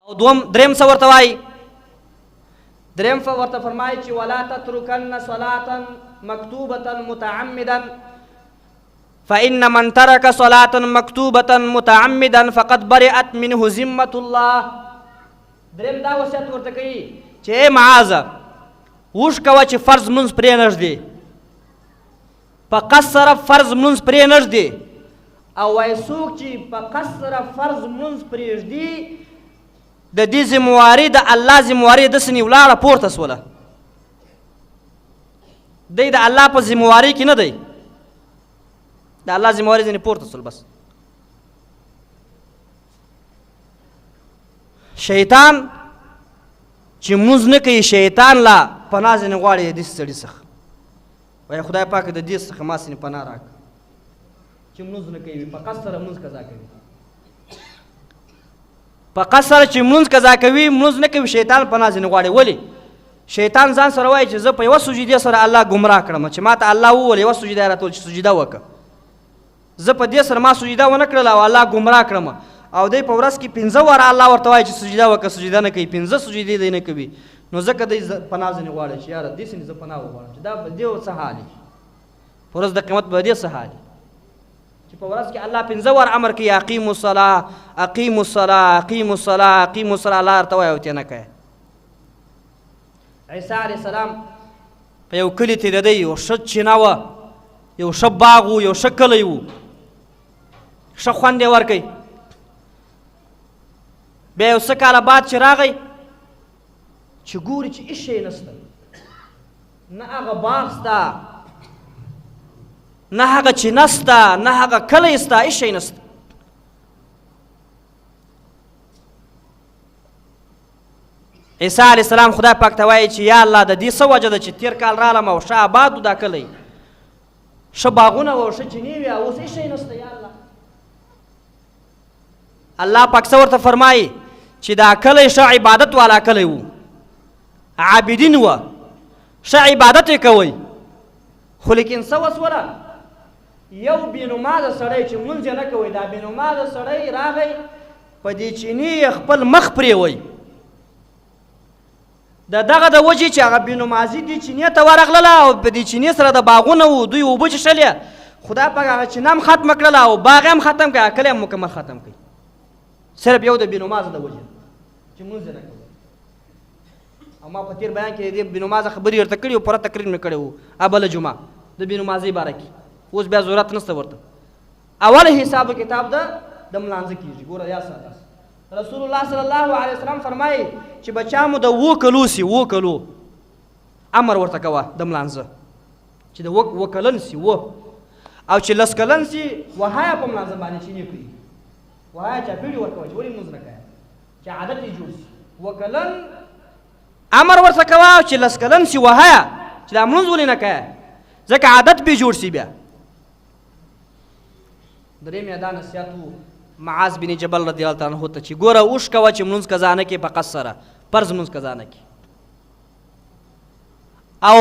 او دریم څه ورته وایي؟ دریم ورته فرمایي چې ولا تترکن صلاة مکتوبة متعمدا فإن من ترك صلاة مکتوبة متعمدا فقد برئت منه ذمة الله. دریم دا وصیت ورته کوي چې ای معاذ وش کوه چې فرض منځ پرې نږدې، په قصر فرض منځ پرې نږدې، او وایي څوک چې په قصر فرض منځ پرېږدي د دې ذمواري د الله ذمواري داسې نې ولاړه پورته سوله، دی د الله په ذمواري کې نه دی، د الله ذمواري ځینې پورته سول. بس شیطان چې مونځ نه کوي، شیطان لا پناه ځینې غواړي د دې سړي څخه، وایي خدای پاک د دې څخه ما ځینې پناه راکړه چې مونځ نه کوي، په قصر مونځ قضا کوي، په قصر چې مونځ قضا کوي مونځ نه کوي، شیطان پناه ځینې غواړي. ولې؟ شیطان ځان سره وایي چې زه په یوه سجدې سره الله ګمراه کړم، چې ما ته الله وویل یوه سجده یې راته وویل چې سجده وکړه، زه په دې سره ما سجده ونه کړله او الله ګمراه کړم، او دی په ورځ کې 15 واره الله ورته وایي چې سجده وکړه، سجده نه کوي، 15 سجدې دی نه کوي، نو ځکه دی پناه ځینې غواړي چې یاره دې سې زه پناه وغواړم چې دا به دې څه حال وي، په ورځ د قیامت به دې څه حال وي چې په ورځ کې الله 15 واره امر کوي اقیموا الصلاة اقیموا الصلاة اقیموا الصلاة اقیموا الصلاة، الله ورته وایي او ته نه کوي. عیسی علیه السلام په یو کلي تېرېدی، یو ښه چینه وه، یو ښه باغ و، یو ښه کلی و، ښه خوند یې ورکوي. بیا یو څه کاله بعد چې راغی چې ګوري چې هېڅ شی نشته، نه هغه باغ شته، نه هغه چینه شته، نه هغه کلی شته، هېڅ شی نشته. عیسی علیه السلام خدای پاک ته وایي چې یا الله د دې څه وجه ده چې تېر کال رالم او ښه آباد و دا کلی، ښه باغونه وه، ښه چینې وې، اوس هېڅ شی نشته یا الله. الله پاک څه ورته فرمایي چې دا کلی ښه عبادت والا کلی و، عابدین وه، ښه عبادت یې کوئ، خو لیکن څه وسوله یو بېنمازه سړی چې لمونځ یې نه کوئ، دا بېنمازه سړی راغی په دې چینې یې خپل مخ پرېوی، د دغه د وجې چې هغه بېنمازي دې چینې ته ورغلله او په دې چینې سره د باغونه وو، دوی اوبه څښلې، خدای پاک هغه چینه هم ختمه کړله او باغ هم ختم کړه، کلی هم مکمل ختم کړي، صرف یو د بېنمازه د وجې چې لمونځ یې نه کوي. او ما په تېر بیان کې دې بېنمازه خبرې ورته کړي او پوره تقریر مې کړی و بله جمعه د بېنمازۍ باره کې، اوس بیا ضرورت نشته ورته. اول حساب کتاب د ملانځه کېږي. ګوره یا ساده رسول الله صلی الله علیه وسلم فرمایي چې بچا مو د 7 کلو سي، 7 کلو امر ورته کوه د ملانځه، چې د 7 کلن سي، او چې 10 کلن سي وهایه په ملانځه باندې چینې کړي، وهایه چاپېړي ورکوه چې ولې لمونځ نه کوې، چې عادت یې جوړ سي. 7 کلن امر ورته کوه او چې 10 کلن سي وهایه چې دا لمونځ ولې نه کوې، ځکه عادت به جوړ سي. بیا درېیم یې دا نصیحت و معاذ بن جبل رضی الله تعالی عنہ ته چې ګوره اوښ کوه چې لمونځ قضا نه کړې په قصد سره، فرض لمونځ قضا نه کړې، او